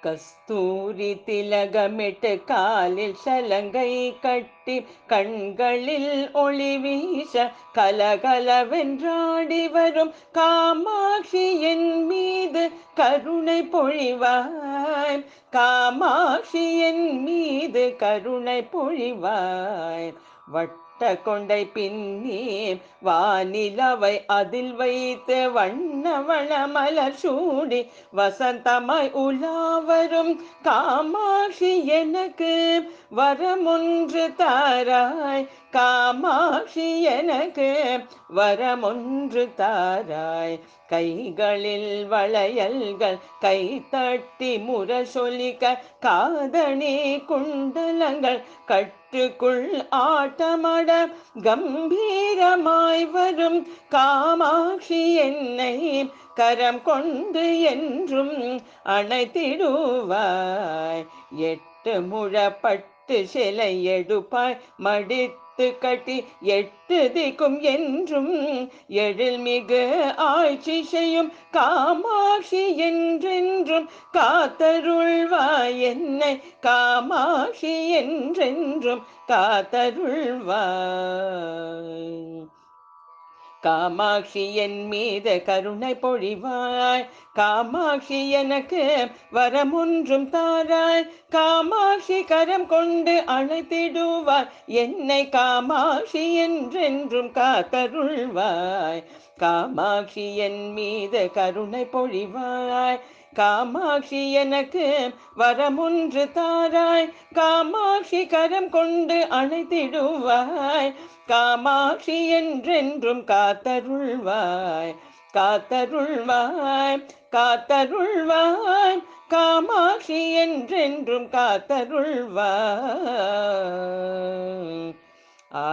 கஸ்தூரி திலகமிட்டு காலில் சலங்கை கட்டி கண்களில் ஒளி வீச கலகலவென்றாடி வரும் காமாட்சி என் மீது கருணை பொழிவாய். காமாட்சி என் மீது கருணை பொழிவாய். வட்ட கொண்டை பின்னி வானிலவை அதில் வைத்து வண்ணவள மலர் சூடி வசந்தமாய் உலாவரும் காமாட்சி எனக்கு வரமொன்று தாராய். காமாட்சி எனக்கு வரமொன்று தாராய். கைகளில் வளையல்கள் கை தட்டி முரசொலிக்க காதணி குண்டலங்கள் கட்டுக்குள் ஆட்டமட கம்பீரமாய் வரும் காமாட்சி என்னை கரம் கொண்டு என்றும் அணைத்திடுவாய். எட்டு முழப்பட்டு சிலை எடுப்பாய் மடித்து கட்டி எட்டு திக்கும் என்றும் எழில்மிகு ஆட்சி செய்யும் காமாட்சி என்றென்றும் காத்தருள்வாய் என்னை. காமாட்சி என்றென்றும் காத்தருள்வாய். காமாட்சி என் மீது கருணை பொழிவாய். காமாட்சி எனக்கு வரமொன்றும் தாராய். காமாட்சி கரம் கொண்டு அழைத்திடுவாய் என்னை. காமாட்சி என்றென்றும் காத்தருள்வாய். காமாட்சி என் மீது கருணை பொழிவாய். காமாட்சி எனக்கு வரமொன்று தாராய். காமாட்சி கரம் கொண்டு அழைத்திடுவாய். காமாட்சி என்றென்றும் காத்தருள்வாய். காத்தருள்வாய். காத்தருள்வாய். காமாட்சி என்றென்றும் காத்தருள்வாய். ஆ